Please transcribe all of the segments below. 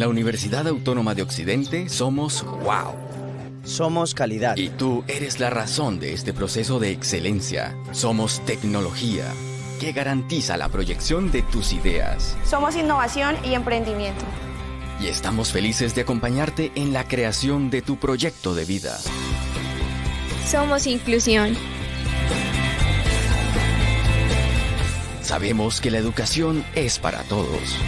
la Universidad Autónoma de Occidente somos wow. Somos calidad. Y tú eres la razón de este proceso de excelencia. Somos tecnología que garantiza la proyección de tus ideas. Somos innovación y emprendimiento. Y estamos felices de acompañarte en la creación de tu proyecto de vida. Somos inclusión. Sabemos que la educación es para todos.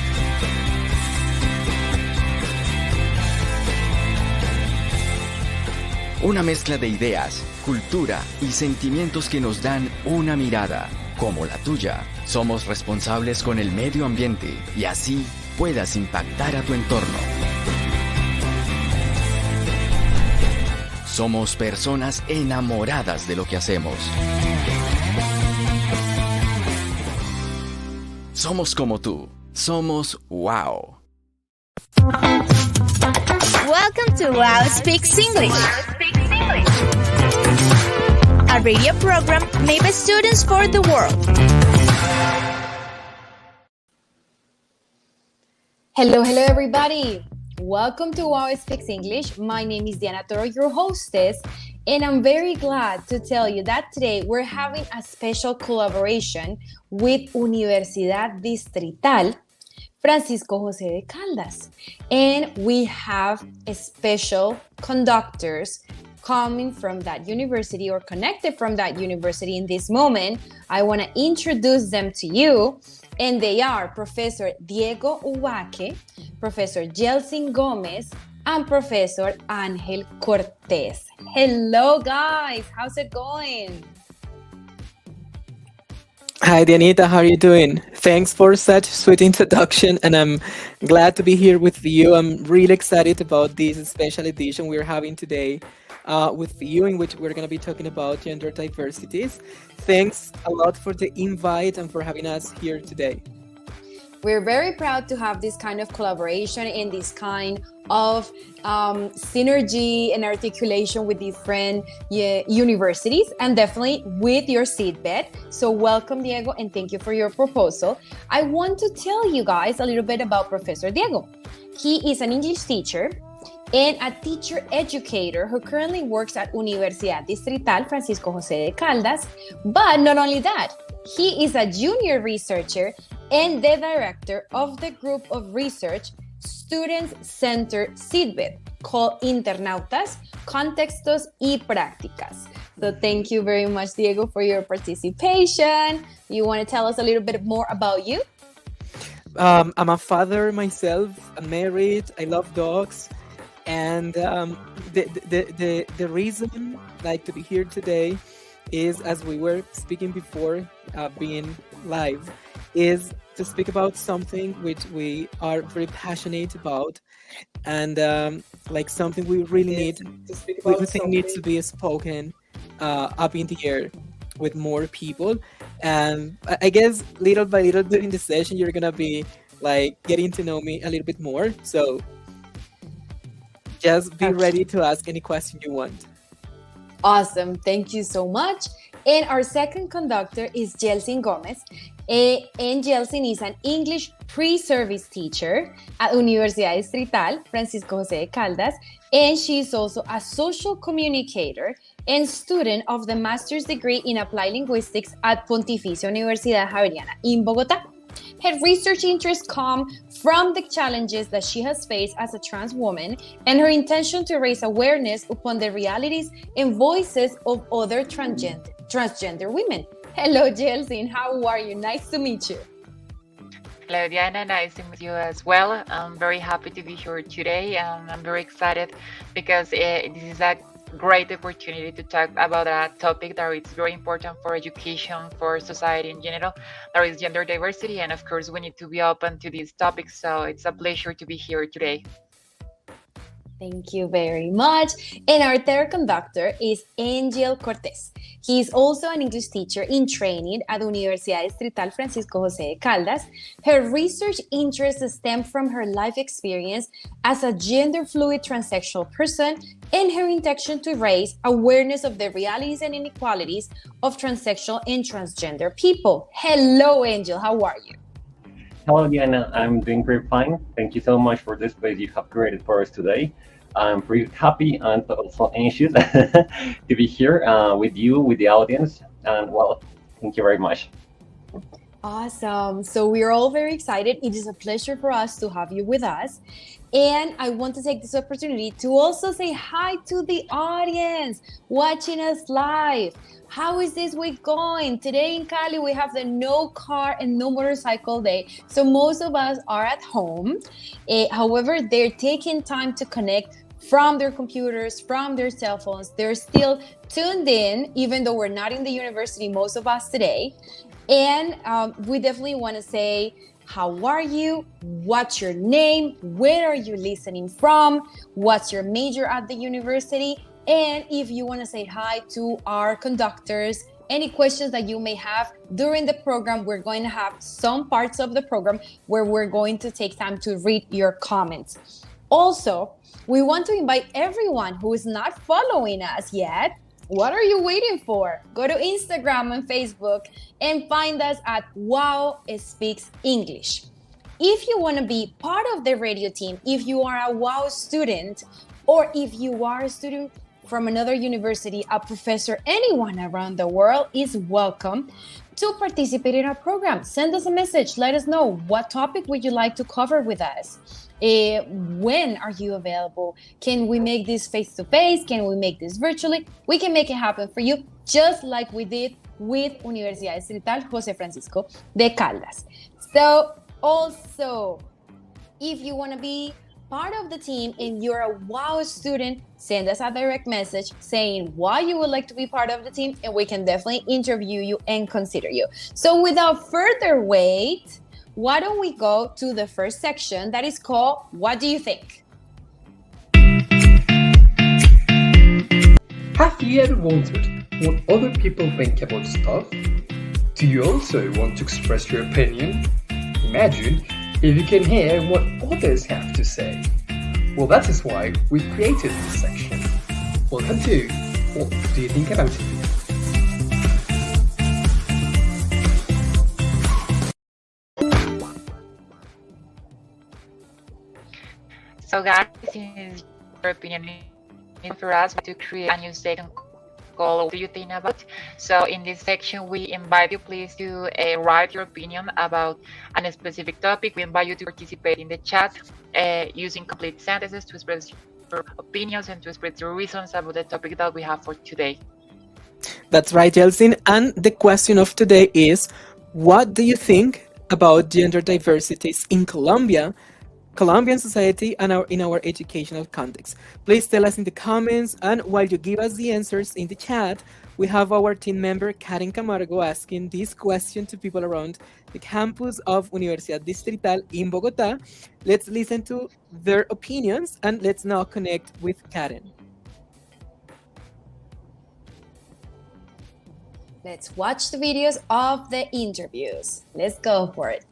Una mezcla de ideas, cultura y sentimientos que nos dan una mirada, como la tuya. Somos responsables con el medio ambiente y así puedas impactar a tu entorno. Somos personas enamoradas de lo que hacemos. Somos como tú. Somos wow. Welcome to Wow Speaks English. A radio program made by students for the world. Hello everybody. Welcome to Wow Speaks English. My name is Toro, your hostess, and I'm very glad to tell you that today we're having a special collaboration with Universidad Distrital, Francisco José de Caldas. And we have a special conductors coming from that university or connected from that university in this moment. I want to introduce them to you. And they are Professor Diego Ubaque, Professor Yeltsin Gomez, and Professor Ángel Cortés. Hello guys, how's it going? Hi, Dianita, how are you doing? Thanks for such sweet introduction, and I'm glad to be here with you. I'm really excited about this special edition we're having today with you, in which we're going to be talking about gender diversities. Thanks a lot for the invite and for having us here today. We're very proud to have this kind of collaboration and this kind of synergy and articulation with different universities, and definitely with your seedbed. So welcome, Diego, and thank you for your proposal. I want to tell you guys a little bit about Professor Diego. He is an English teacher and a teacher educator who currently works at Universidad Distrital, Francisco José de Caldas. But not only that, he is a junior researcher and the director of the group of research student-centered seedbed called Internautas, Contextos y Prácticas. So thank you very much, Diego, for your participation. You want to tell us a little bit more about you? I'm a father myself. I'm married. I love dogs. And the reason like to be here today is, as we were speaking before being live, is to speak about something which we are very passionate about, and like something we really need, we think needs to be spoken up in the air with more people. And I guess little by little during the session, you're gonna be like getting to know me a little bit more. So just be ready to ask any question you want. Awesome. Thank you so much. And our second conductor is Yeltsin Gomez. And Yeltsin is an English pre-service teacher at Universidad Distrital, Francisco José de Caldas. And she is also a social communicator and student of the master's degree in applied linguistics at Pontificia Universidad Javeriana in Bogota. Her research interests come from the challenges that she has faced as a trans woman and her intention to raise awareness upon the realities and voices of other transgender women. Hello, Yeltsin. How are you? Nice to meet you. Hello, Diana. Nice to meet you as well. I'm very happy to be here today. I'm very excited because this is a great opportunity to talk about a topic that is very important for education, for society in general. There is gender diversity, and of course, we need to be open to these topics. So it's a pleasure to be here today. Thank you very much. And our third conductor is Ángel Cortés. He is also an English teacher in training at Universidad Distrital Francisco José de Caldas. Her research interests stem from her life experience as a gender-fluid transsexual person and her intention to raise awareness of the realities and inequalities of transsexual and transgender people. Hello, Ángel. How are you? Hello, Diana. I'm doing pretty fine. Thank you so much for this space you have created for us today. I'm pretty happy and also anxious to be here with you, with the audience. And well, thank you very much. Awesome. So we're all very excited. It is a pleasure for us to have you with us. And I want to take this opportunity to also say hi to the audience watching us live. How is this week going? Today in Cali, we have the no car and no motorcycle day. So most of us are at home. However, they're taking time to connect from their computers, from their cell phones. They're still tuned in, even though we're not in the university, most of us today. And we definitely want to say, how are you? What's your name? Where are you listening from? What's your major at the university? And if you want to say hi to our conductors, any questions that you may have during the program, we're going to have some parts of the program where we're going to take time to read your comments. Also, we want to invite everyone who is not following us yet. What are you waiting for? Go to Instagram and Facebook and find us at Wow Speaks English. If you want to be part of the radio team, if you are a Wow student, or if you are a student from another university, a professor, anyone around the world is welcome to participate in our program. Send us a message. Let us know what topic would you like to cover with us. When are you available? Can we make this face-to-face? Can we make this virtually? We can make it happen for you, just like we did with Universidad Distrital José Francisco de Caldas. So also, if you want to be part of the team and you're a WOW student, send us a direct message saying why you would like to be part of the team, and we can definitely interview you and consider you. So without further wait, why don't we go to the first section that is called What Do You Think? Have you ever wondered what other people think about stuff? Do you also want to express your opinion? Imagine if you can hear what others have to say. Well, that is why we've created this section. Welcome to What Do You Think About It? So guys, in your opinion, for us to create a new section called What Do You Think About? So in this section, we invite you please to write your opinion about a specific topic. We invite you to participate in the chat using complete sentences to express your opinions and to express your reasons about the topic that we have for today. That's right, Yeltsin. And the question of today is, what do you think about gender diversities in Colombia, Colombian society, and in our educational context? Please tell us in the comments, and while you give us the answers in the chat, we have our team member Karen Camargo asking this question to people around the campus of Universidad Distrital in Bogota. Let's listen to their opinions, and let's now connect with Karen. Let's watch the videos of the interviews. Let's go for it.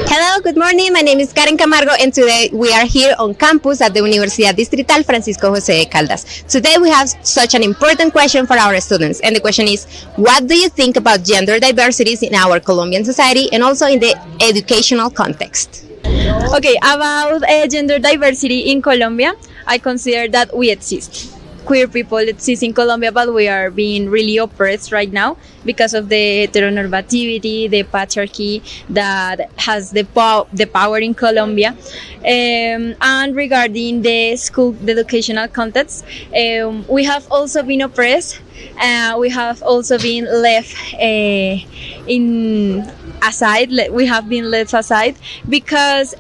Hello, good morning. My name is Karen Camargo, and today we are here on campus at the Universidad Distrital Francisco José de Caldas. Today we have such an important question for our students, and the question is, what do you think about gender diversities in our Colombian society and also in the educational context? Okay, about gender diversity in Colombia, I consider that we exist. Queer people exist in Colombia, but we are being really oppressed right now because of the heteronormativity, the patriarchy that has the power in Colombia. And regarding the educational context, we have also been oppressed. We have also been left We have been left aside because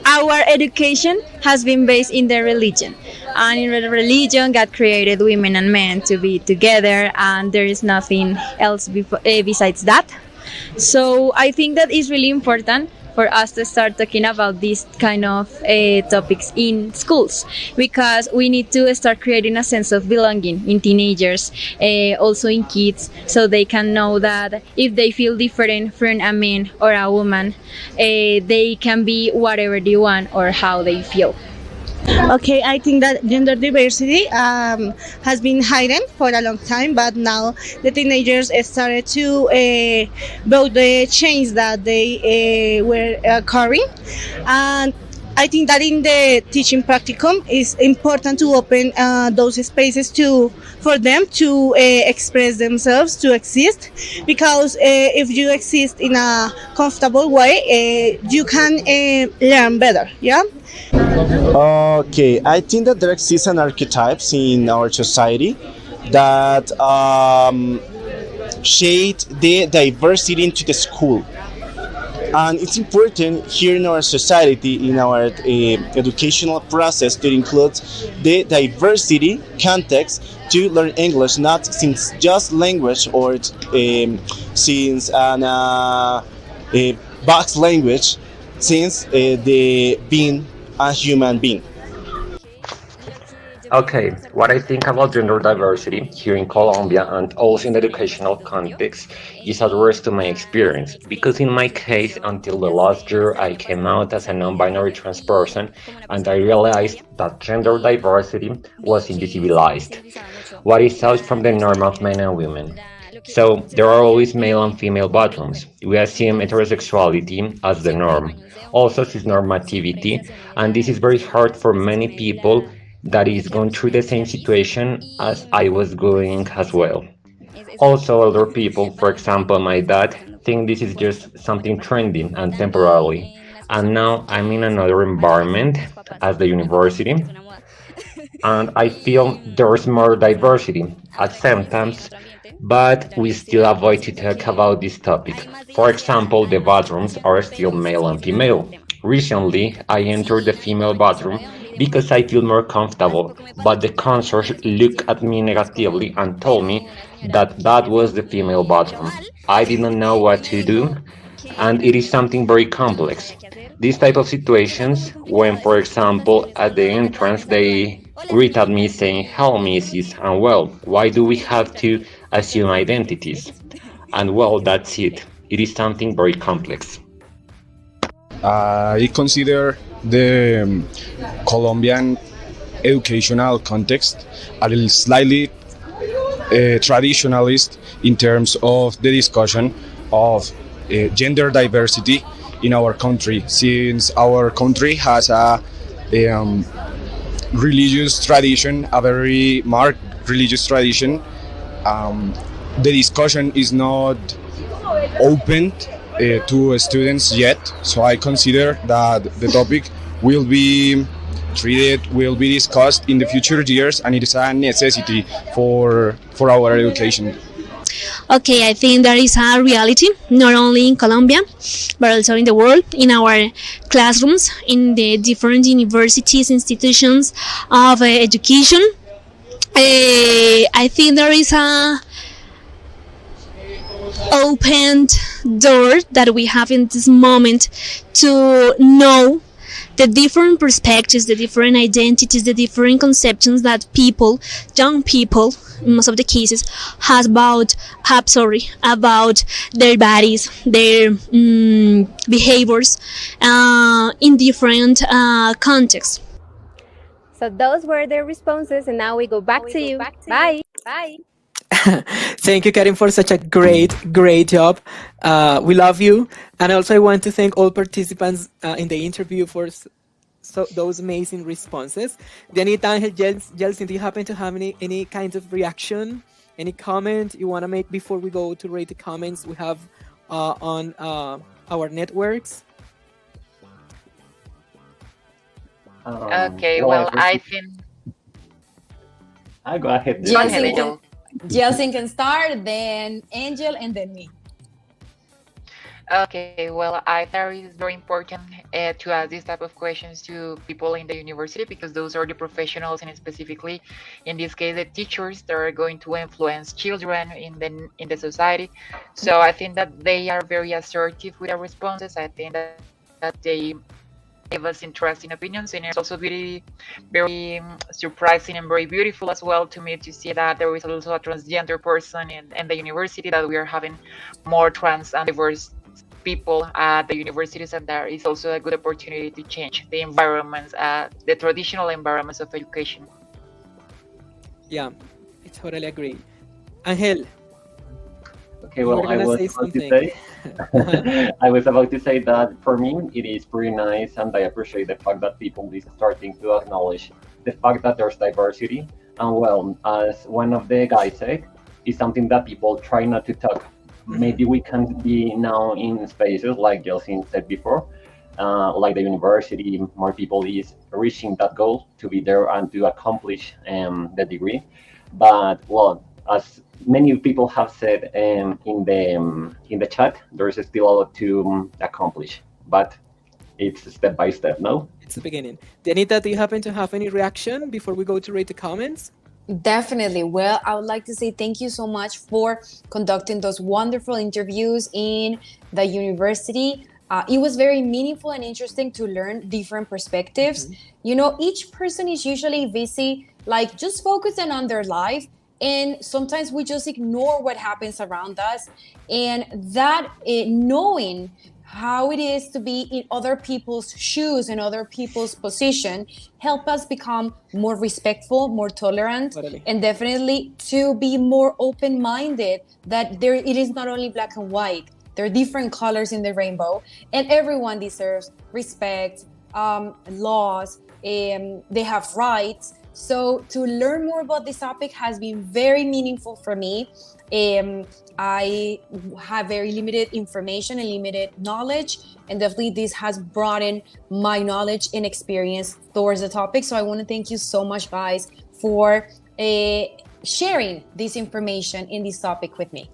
our education has been based in the religion, and in the religion God created women and men to be together, and there is nothing else besides that. So I think that is really important for us to start talking about these kind of topics in schools, because we need to start creating a sense of belonging in teenagers, also in kids, so they can know that if they feel different from a man or a woman, they can be whatever they want or how they feel. Okay, I think that gender diversity has been hidden for a long time, but now the teenagers started to vote the change that they were carrying. And I think that in the teaching practicum it's important to open those spaces to for them to express themselves, to exist, because if you exist in a comfortable way, you can learn better. Yeah. Okay, I think that there exists an archetypes in our society that shade the diversity into the school. And it's important here in our society, in our educational process, to include the diversity context to learn English, not since just language or since a box language, since the being a human being. Okay, what I think about gender diversity here in Colombia and also in the educational context is addressed to my experience. Because in my case, until the last year, I came out as a non-binary trans person and I realized that gender diversity was invisibilized. What is out from the norm of men and women? So there are always male and female bathrooms. We assume heterosexuality as the norm, also cisnormativity, and this is very hard for many people that is going through the same situation as I was going as well. Also, older people, for example, my dad, think this is just something trending and temporarily. And now I'm in another environment as the university, and I feel there's more diversity at sometimes, but we still avoid to talk about this topic. For example, the bathrooms are still male and female. Recently, I entered the female bathroom because I feel more comfortable, but the concierge looked at me negatively and told me that that was the female bathroom. I didn't know what to do, and it is something very complex. These type of situations, when, for example, at the entrance they greet at me saying, "Hello, Mrs." and well, why do we have to assume identities? And well, that's it. It is something very complex. I consider the Colombian educational context a little slightly traditionalist in terms of the discussion of gender diversity in our country, since our country has a religious tradition, a very marked religious tradition. The discussion is not open to students yet, so I consider that the topic will be treated, will be discussed in the future years, and it is a necessity for our education. Okay, I think there is a reality not only in Colombia but also in the world, in our classrooms, in the different universities, institutions of education. I think there is a opened door that we have in this moment to know the different perspectives, the different identities, the different conceptions that people, young people, in most of the cases, about their bodies, their behaviors in different contexts. So those were the responses, and now we go back to you. Bye. Bye. Thank you, Karen, for such a great job. We love you. And also I want to thank all participants in the interview for those amazing responses. Janita, Ángel, Yeltsin, do you happen to have any kind of reaction, any comment you want to make before we go to rate the comments we have on our networks? Okay, well, I think... I go ahead. Yeltsin can start, then Angel, and then me. Okay, well, I think it is very important to ask these type of questions to people in the university, because those are the professionals, and specifically, in this case, the teachers that are going to influence children in the society. So I think that they are very assertive with their responses. I think that they give us interesting opinions, and it's also very surprising and very beautiful as well to me to see that there is also a transgender person in the university, that we are having more trans and diverse people at the universities, and there is also a good opportunity to change the environments, the traditional environments of education. Yeah, I totally agree. Angel. Okay, well, I was about to say, I was about to say that for me, it is pretty nice, and I appreciate the fact that people is starting to acknowledge the fact that there's diversity. And well, as one of the guys said, it's something that people try not to talk. Maybe we can be now in spaces like Yeltsin said before, like the university, more people is reaching that goal to be there and to accomplish the degree. But well, as many people have said in the chat, there's still a lot to accomplish, but it's step by step. No, it's the beginning. Danita, do you happen to have any reaction before we go to read the comments? Definitely. Well, I would like to say thank you so much for conducting those wonderful interviews in the university. It was very meaningful and interesting to learn different perspectives. You know, each person is usually busy, like just focusing on their life. And sometimes we just ignore what happens around us. And that knowing how it is to be in other people's shoes and other people's position help us become more respectful, more tolerant, and definitely to be more open-minded, that it is not only black and white. There are different colors in the rainbow, and everyone deserves respect, laws, they have rights. So to learn more about this topic has been very meaningful for me. I have very limited information and limited knowledge, and definitely this has broadened my knowledge and experience towards the topic. So I want to thank you so much, guys, for sharing this information in this topic with me.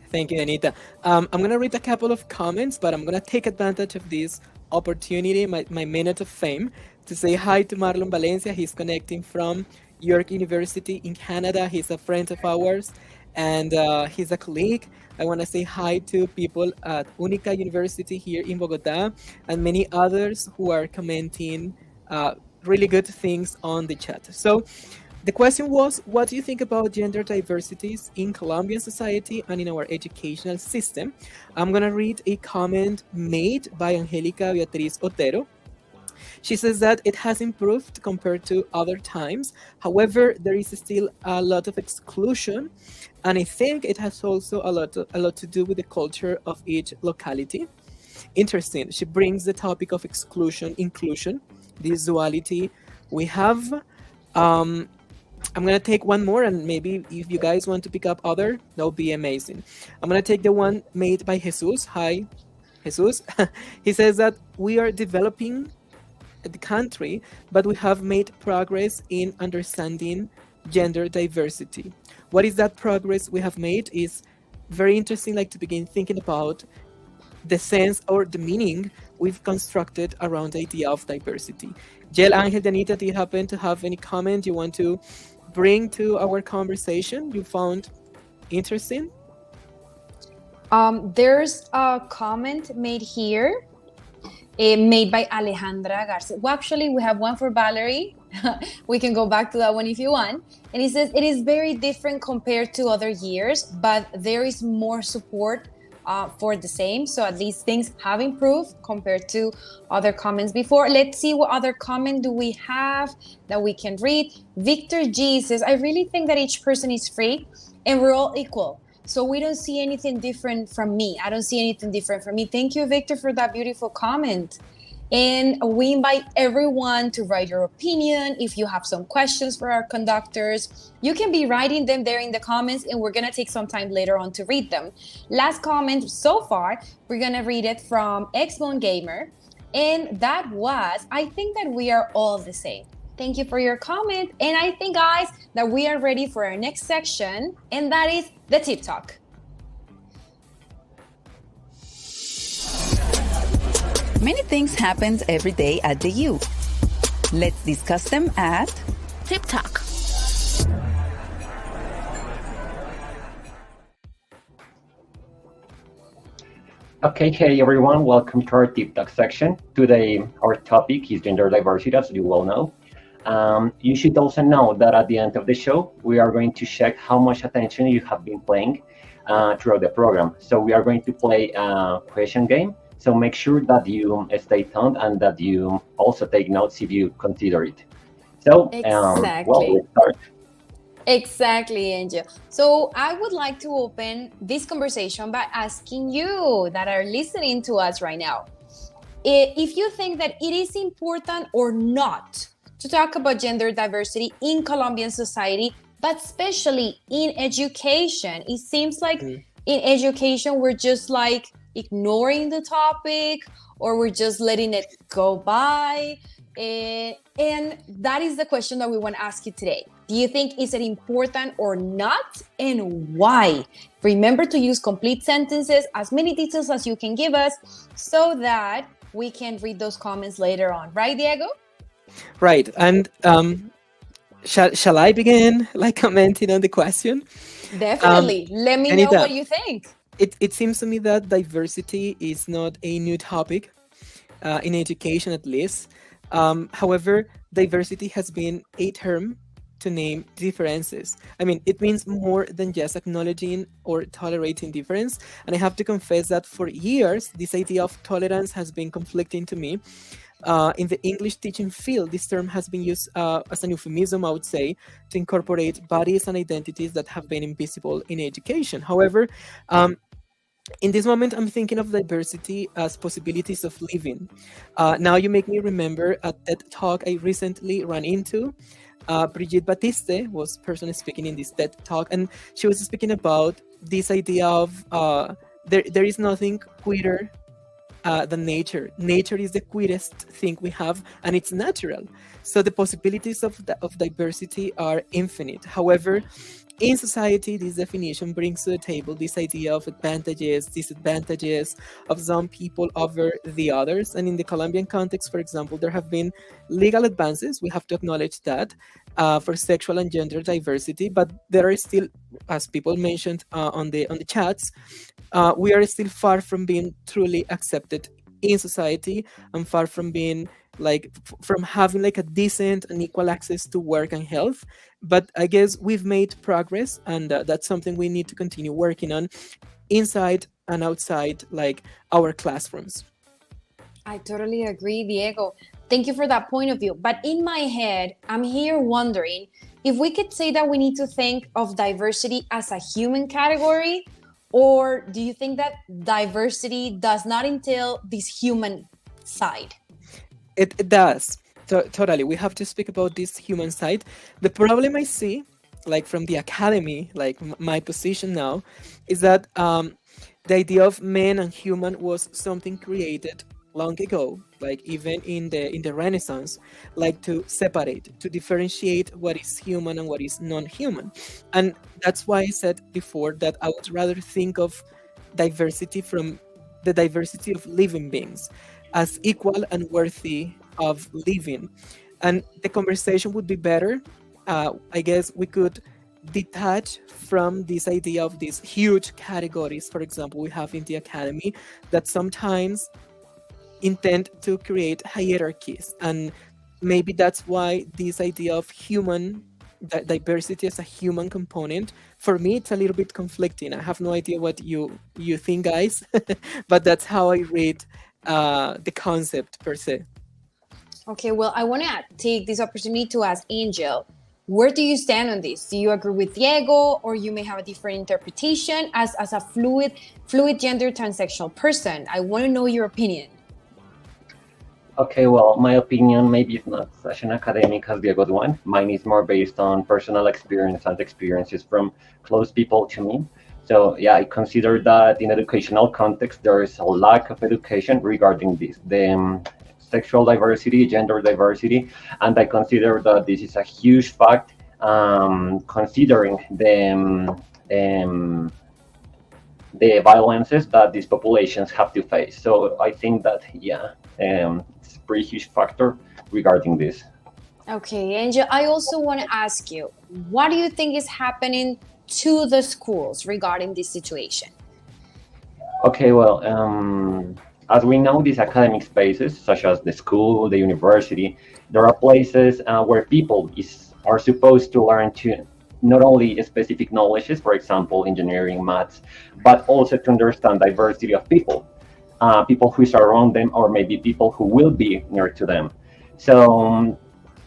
Thank you, Anita. I'm going to read a couple of comments, but I'm going to take advantage of this opportunity, my minute of fame, to say hi to Marlon Valencia. He's connecting from York University in Canada. He's a friend of ours, and he's a colleague. I want to say hi to people at Única University here in Bogota, and many others who are commenting really good things on the chat. So the question was, what do you think about gender diversities in Colombian society and in our educational system? I'm going to read a comment made by Angélica Beatriz Otero. She says that it has improved compared to other times. However, there is still a lot of exclusion, and I think it has also a lot to do with the culture of each locality. Interesting. She brings the topic of exclusion, inclusion, this duality we have. I'm going to take one more, and maybe if you guys want to pick up other, that would be amazing. I'm going to take the one made by Jesus. Hi, Jesus. He says that we are developing the country, but we have made progress in understanding gender diversity. What is that progress we have made is very interesting, like to begin thinking about the sense or the meaning we've constructed around the idea of diversity. Jel, Ángel, Danita, do you happen to have any comment you want to bring to our conversation you found interesting? There's a comment made here, made by Alejandra Garcia. Well, actually, we have one for Valerie. We can go back to that one if you want. And he says, it is very different compared to other years, but there is more support for the same. So at least things have improved compared to other comments before. Let's see what other comment do we have that we can read. Victor G says, I really think that each person is free and we're all equal. So we don't see anything different from me. I don't see anything different from me. Thank you, Victor, for that beautiful comment. And we invite everyone to write your opinion. If you have some questions for our conductors, you can be writing them there in the comments, and we're going to take some time later on to read them. Last comment so far, we're going to read it from Xbone Gamer. And that was, I think that we are all the same. Thank you for your comment. And I think, guys, that we are ready for our next section, and that is the Tip Talk. Many things happen every day at the U. Let's discuss them at Tip Talk. Okay, hey everyone, welcome to our Tip Talk section. Today, our topic is gender diversity, as you well know. You should also know that at the end of the show, we are going to check how much attention you have been paying throughout the program. So we are going to play a question game. So make sure that you stay tuned and that you also take notes if you consider it. So, Exactly. let's start. Exactly, Angel. So I would like to open this conversation by asking you that are listening to us right now, if you think that it is important or not to talk about gender diversity in Colombian society, but especially in education. It seems like in education, we're just like ignoring the topic, or we're just letting it go by. And that is the question that we want to ask you today. Do you think is it important or not, and why? Remember to use complete sentences, as many details as you can give us, so that we can read those comments later on. Right, Diego? Right. And shall I begin like commenting on the question? Definitely. Let me know what you think. It seems to me that diversity is not a new topic in education, at least. However, diversity has been a term to name differences. I mean, it means more than just acknowledging or tolerating difference. And I have to confess that for years, this idea of tolerance has been conflicting to me. In the English teaching field, this term has been used as an euphemism, I would say, to incorporate bodies and identities that have been invisible in education. However, in this moment, I'm thinking of diversity as possibilities of living. Now you make me remember a TED Talk I recently ran into. Brigitte Batiste was person speaking in this TED Talk, and she was speaking about this idea of there is nothing queerer than nature. Nature is the queerest thing we have, and it's natural. So the possibilities of diversity are infinite. However, in society, this definition brings to the table this idea of advantages, disadvantages of some people over the others. And in the Colombian context, for example, there have been legal advances, we have to acknowledge that, for sexual and gender diversity, but there are still, as people mentioned on the chats, we are still far from being truly accepted in society, and far from being from having like a decent and equal access to work and health. But I guess we've made progress, and that's something we need to continue working on inside and outside like our classrooms. I totally agree, Diego. Thank you for that point of view. But in my head, I'm here wondering if we could say that we need to think of diversity as a human category, or do you think that diversity does not entail this human side? It does. Totally. We have to speak about this human side. The problem I see, like from the academy, like my position now, is that the idea of man and human was something created long ago, like even in the Renaissance, like to separate, to differentiate what is human and what is non-human. And that's why I said before that I would rather think of diversity from the diversity of living beings as equal and worthy of living. And the conversation would be better. I guess we could detach from this idea of these huge categories, for example, we have in the academy, that sometimes intend to create hierarchies. And maybe that's why this idea of human diversity as a human component, for me, it's a little bit conflicting. I have no idea what you think, guys, but that's how I read the concept per se. Okay, well, I want to take this opportunity to ask Angel, where do you stand on this? Do you agree with Diego, or you may have a different interpretation as a fluid gender transsexual person? I want to know your opinion. Okay, well, my opinion maybe is not such an academic as Diego's one. Mine is more based on personal experience and experiences from close people to me. So yeah, I consider that in educational context, there is a lack of education regarding this, the sexual diversity, gender diversity, and I consider that this is a huge fact, considering the violences that these populations have to face. So I think that, yeah, it's a pretty huge factor regarding this. Okay, Angel, I also want to ask you, what do you think is happening to the schools regarding this situation? Okay, well, as we know, these academic spaces, such as the school, the university, there are places where people are supposed to learn to not only specific knowledges, for example, engineering, maths, but also to understand diversity of people, people who is around them, or maybe people who will be near to them. So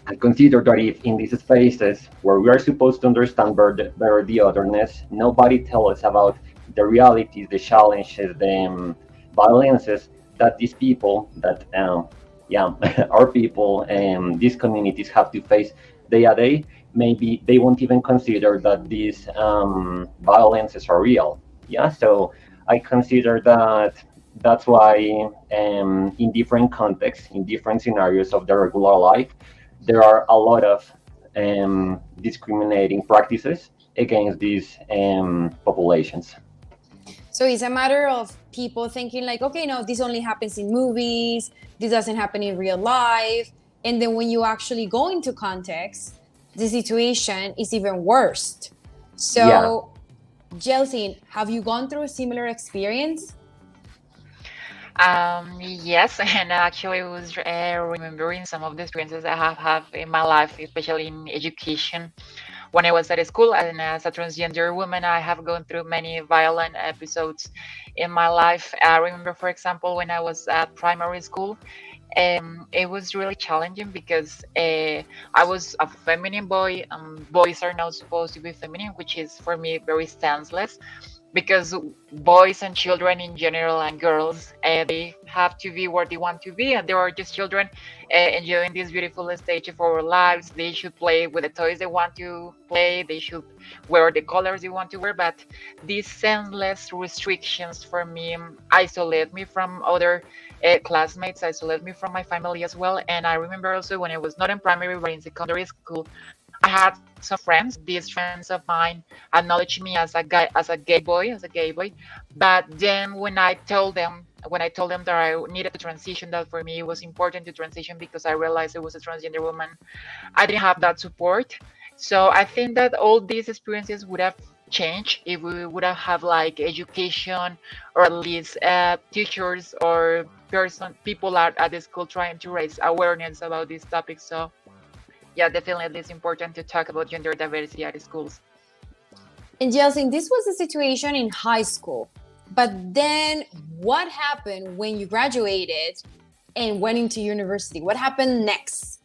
I consider that if in these spaces where we are supposed to understand better the otherness, nobody tell us about the realities, the challenges, the violences that these people, that yeah, our people and these communities have to face day a day. Maybe they won't even consider that these violences are real. Yeah, so I consider that that's why in different contexts, in different scenarios of the regular life, there are a lot of discriminating practices against these populations. So it's a matter of people thinking like, okay, no, this only happens in movies, this doesn't happen in real life. And then when you actually go into context, the situation is even worse. So, Yeltsin, have you gone through a similar experience? Yes, and actually I was remembering some of the experiences I have had in my life, especially in education. When I was at school and as a transgender woman, I have gone through many violent episodes in my life. I remember, for example, when I was at primary school, it was really challenging because I was a feminine boy. Boys are not supposed to be feminine, which is for me very senseless because boys and children in general and girls, they have to be where they want to be, and they are just children enjoying this beautiful stage of our lives. They should play with the toys they want to play, they should wear the colors they want to wear, but these senseless restrictions for me isolate me from other classmates, isolate me from my family as well. And I remember also when I was not in primary but in secondary school, I had some friends. These friends of mine acknowledged me as a guy, as a gay boy, But then when I told them that I needed to transition, that for me it was important to transition because I realized I was a transgender woman, I didn't have that support. So I think that all these experiences would have changed if we would have like education, or at least teachers or people at the school trying to raise awareness about these topics. So yeah, definitely it's important to talk about gender diversity at schools. And Yeltsin, this was the situation in high school. But then what happened when you graduated and went into university? What happened next?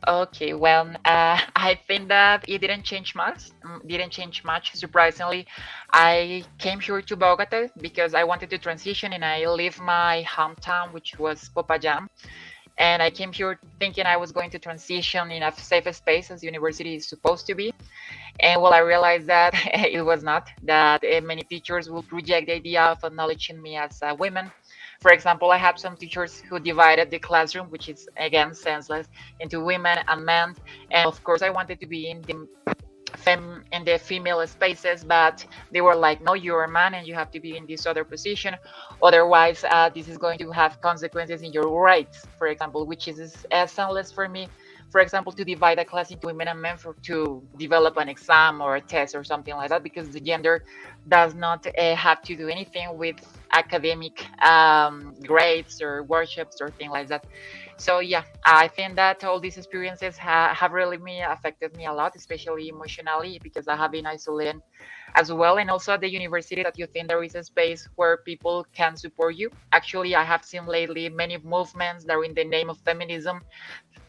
Okay, well, I think that it didn't change much. Didn't change much. Surprisingly, I came here to Bogota because I wanted to transition, and I leave my hometown, which was Popayán. And I came here thinking I was going to transition in a safe space as university is supposed to be. And well, I realized that it was not, that many teachers would reject the idea of acknowledging me as a woman. For example, I had some teachers who divided the classroom, which is again senseless, into women and men. And of course, I wanted to be in the female spaces, but they were like, no, you're a man and you have to be in this other position, otherwise this is going to have consequences in your rights, for example, which is senseless for me. For example, to divide a class into women and men to develop an exam or a test or something like that, because the gender does not have to do anything with academic grades or workshops or things like that. So yeah, I think that all these experiences have really affected me a lot, especially emotionally, because I have been isolated as well. And also at the university, that you think there is a space where people can support you. Actually, I have seen lately many movements that are in the name of feminism,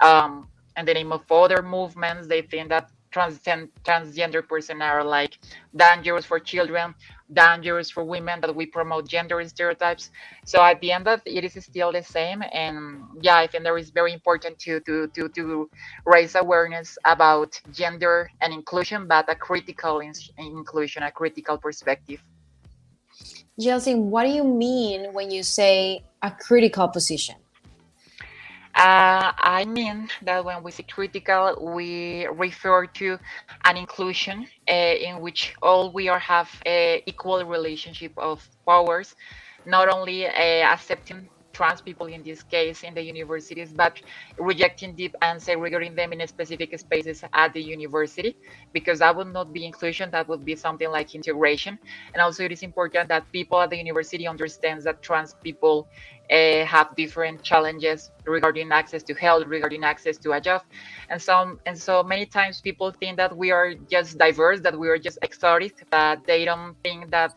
in the name of other movements. They think that transgender person are like dangerous for children, dangerous for women, that we promote gender stereotypes. So at the end of it is still the same. And yeah, I think there is very important to raise awareness about gender and inclusion, but a critical inclusion, a critical perspective. Yeltsin, what do you mean when you say a critical position? I mean that when we say critical, we refer to an inclusion in which all we are have a equal relationship of powers, not only accepting trans people in this case in the universities, but rejecting them and segregating them in specific spaces at the university, because that would not be inclusion, that would be something like integration. And also it is important that people at the university understand that trans people have different challenges regarding access to health, regarding access to a job, and so many times people think that we are just diverse, that we are just exotic, that they don't think that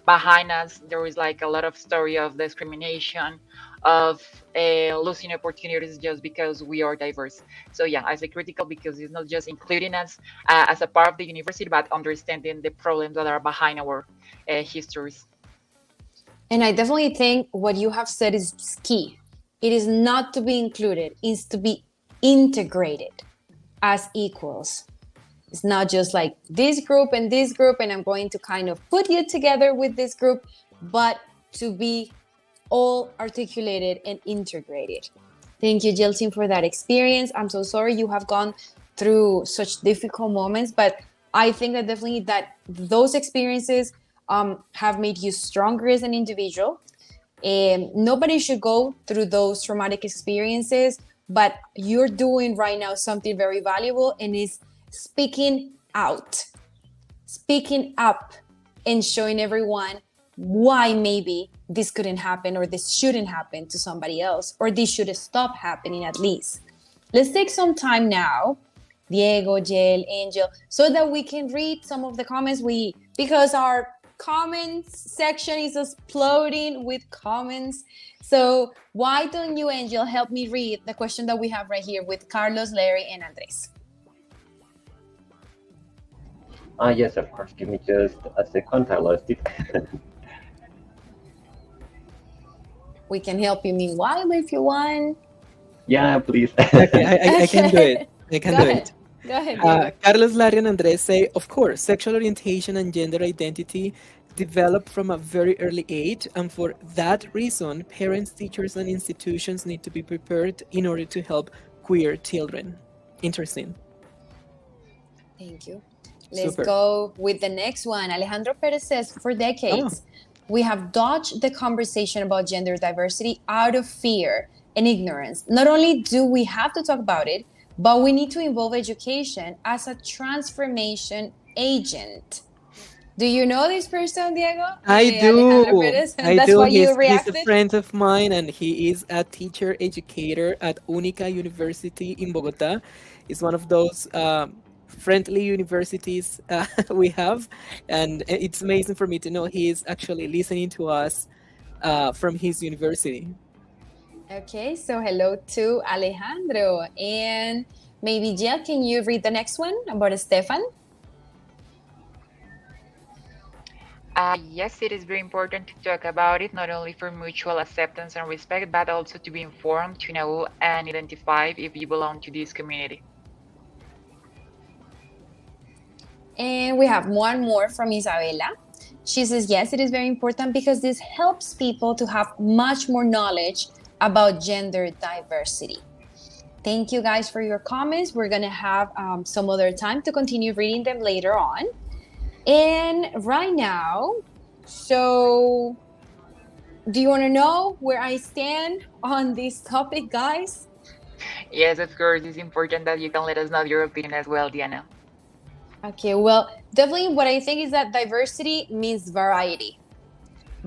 behind us there is like a lot of story of discrimination, of losing opportunities just because we are diverse. So yeah, I say critical because it's not just including us as a part of the university, but understanding the problems that are behind our histories. And I definitely think what you have said is key. It is not to be included, it's to be integrated as equals. It's not just like this group, and I'm going to kind of put you together with this group, but to be all articulated and integrated. Thank you, Yeltsin, for that experience. I'm so sorry you have gone through such difficult moments, but I think that definitely that those experiences have made you stronger as an individual. Nobody should go through those traumatic experiences, but you're doing right now something very valuable, and is speaking out, speaking up, and showing everyone why maybe this couldn't happen, or this shouldn't happen to somebody else, or this should stop happening at least. Let's take some time now, Diego, Yel, Angel, so that we can read some of the comments because our comments section is exploding with comments. So why don't you, Angel, help me read the question that we have right here with Carlos, Larry, and Andres? Yes, of course. Give me just a second. I lost it. We can help you meanwhile if you want. Yeah, please. Okay, I can do it. I can do it. Go ahead. Carlos, Larry, and Andres say, of course, sexual orientation and gender identity develop from a very early age, and for that reason, parents, teachers, and institutions need to be prepared in order to help queer children. Interesting. Thank you. Let's Super. go with the next one. Alejandro Perez says, for decades, we have dodged the conversation about gender diversity out of fear and ignorance. Not only do we have to talk about it, but we need to involve education as a transformation agent. Do you know this person, Diego? I do. Perez? I That's do. why you He's reacted? a friend of mine, and he is a teacher educator at Única University in Bogota. It's one of those friendly universities we have, and it's amazing for me to know he is actually listening to us from his university. Okay, so hello to Alejandro. And maybe, Jill, can you read the next one about Stefan? Yes, it is very important to talk about it, not only for mutual acceptance and respect, but also to be informed, to know and identify if you belong to this community. And we have one more from Isabella. She says, yes, it is very important because this helps people to have much more knowledge about gender diversity. Thank you guys for your comments. We're going to have some other time to continue reading them later on. And right now, so do you want to know where I stand on this topic, guys? Yes, of course. It's important that you can let us know your opinion as well, Diana. Okay, well, definitely what I think is that diversity means variety.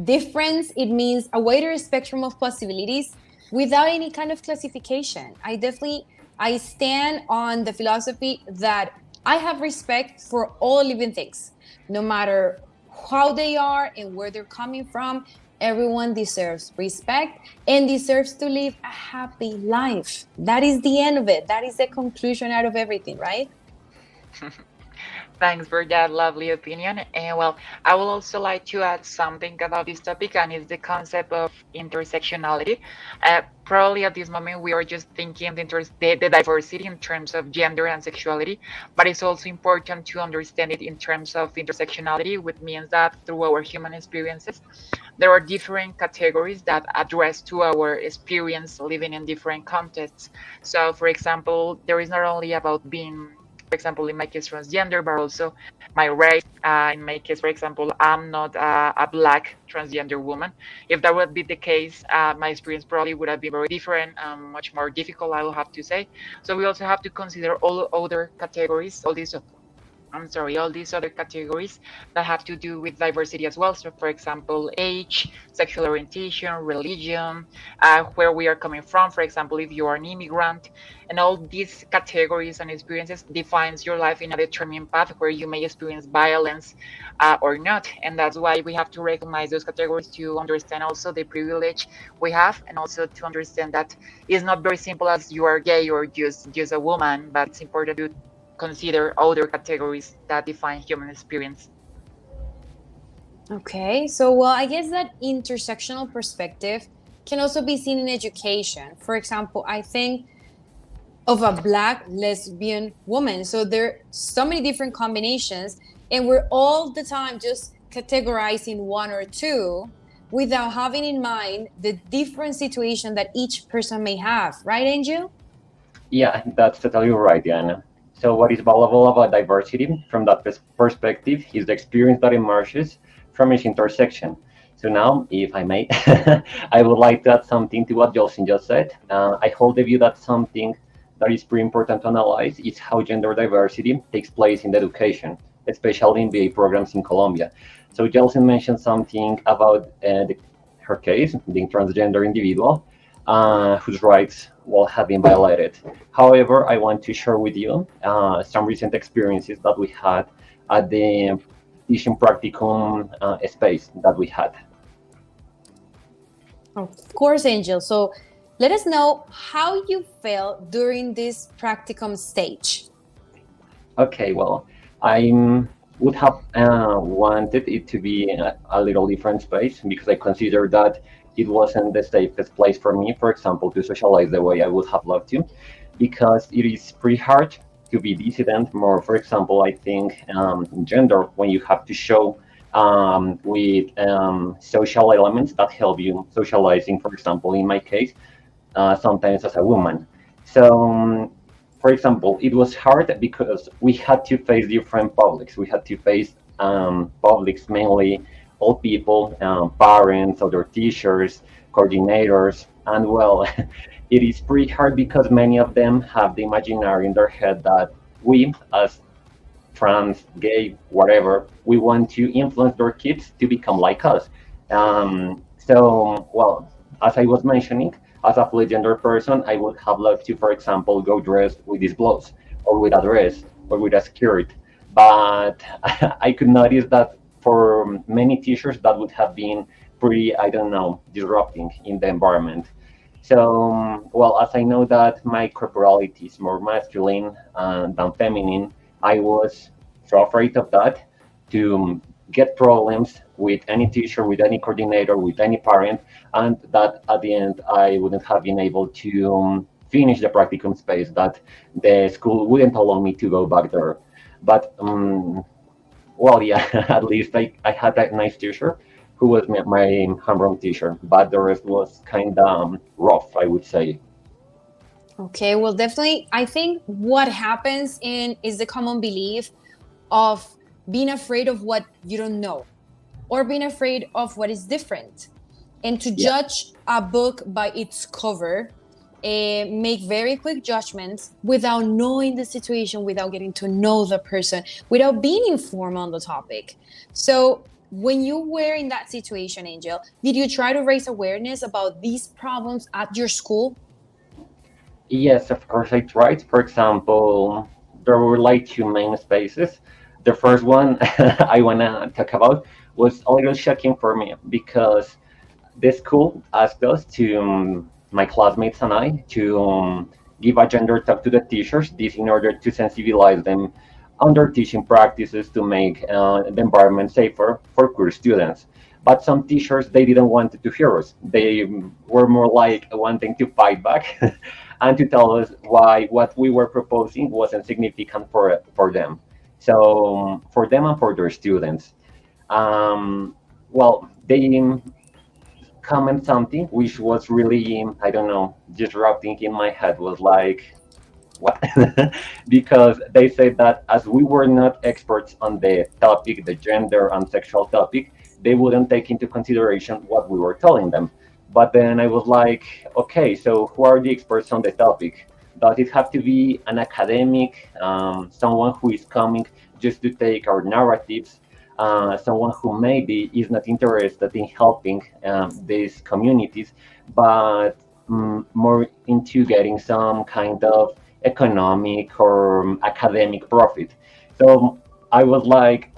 Difference, it means a wider spectrum of possibilities without any kind of classification. I stand on the philosophy that I have respect for all living things, no matter how they are and where they're coming from. Everyone deserves respect and deserves to live a happy life. That is the end of it. That is the conclusion out of everything, right? Thanks for that lovely opinion. And well, I would also like to add something about this topic, and it's the concept of intersectionality. Probably at this moment we are just thinking the diversity in terms of gender and sexuality, but it's also important to understand it in terms of intersectionality, which means that through our human experiences, there are different categories that address to our experience living in different contexts. So, for example, there is not only about being, for example, in my case, transgender, but also my race. In my case, for example, I'm not a black transgender woman. If that would be the case, my experience probably would have been very different, much more difficult, I will have to say. So we also have to consider all other categories, all these other categories that have to do with diversity as well. So, for example, age, sexual orientation, religion, where we are coming from. For example, if you are an immigrant, and all these categories and experiences defines your life in a determined path where you may experience violence or not. And that's why we have to recognize those categories to understand also the privilege we have, and also to understand that it's not very simple as you are gay or just a woman, but it's important to consider other categories that define human experience. Okay, so well, I guess that intersectional perspective can also be seen in education. For example, I think of a black lesbian woman. So there are so many different combinations, and we're all the time just categorizing one or two without having in mind the different situation that each person may have. Right, Angel? Yeah, that's totally right, Diana. So what is valuable about diversity from that perspective is the experience that emerges from each intersection. So now, if I may, I would like to add something to what Yeltsin just said. I hold the view that something that is pretty important to analyze is how gender diversity takes place in education, especially in BA programs in Colombia. So Yeltsin mentioned something about her case, being transgender individual, whose rights have been violated. However, I want to share with you some recent experiences that we had at the teaching practicum space that we had. Of course, Angel. So let us know how you felt during this practicum stage. Okay, well, I would have wanted it to be a little different space, because I consider that it wasn't the safest place for me, for example, to socialize the way I would have loved to, because it is pretty hard to be dissident. More, for example, I think gender, when you have to show with social elements that help you socializing, for example, in my case, sometimes as a woman. So, for example, it was hard because we had to face different publics. We had to face publics, mainly old people, parents, other teachers, coordinators, and well, it is pretty hard because many of them have the imaginary in their head that we, as trans, gay, whatever, we want to influence their kids to become like us. So, well, as I was mentioning, as a fully gender person, I would have loved to, for example, go dressed with these blouse, or with a dress, or with a skirt. But I could notice that for many teachers, that would have been pretty, I don't know, disrupting in the environment. So, well, as I know that my corporality is more masculine than feminine, I was so afraid of that, to get problems with any teacher, with any coordinator, with any parent, and that at the end I wouldn't have been able to finish the practicum space, that the school wouldn't allow me to go back there. But well, yeah, at least I had a nice teacher who was my homeroom teacher, but the rest was kind of rough, I would say. Okay, well, definitely, I think what happens is the common belief of being afraid of what you don't know, or being afraid of what is different, and to judge a book by its cover, make very quick judgments without knowing the situation, without getting to know the person, without being informed on the topic. So when you were in that situation, Angel, did you try to raise awareness about these problems at your school? Yes, of course I tried. For example, there were like two main spaces. The first one I want to talk about was a little shocking for me, because the school asked us to, my classmates and I, to give a gender talk to the teachers, this in order to sensibilize them on their teaching practices, to make the environment safer for queer students. But some teachers, they didn't want to hear us. They were more like wanting to fight back and to tell us why what we were proposing wasn't significant for them. So for them and for their students. Well, they comment something which was really, I don't know, disrupting in my head, was like, what? Because they said that as we were not experts on the topic, the gender and sexual topic, they wouldn't take into consideration what we were telling them. But then I was like, okay, so who are the experts on the topic? Does it have to be an academic, someone who is coming just to take our narratives, someone who maybe is not interested in helping these communities, but more into getting some kind of economic or academic profit? So I was like,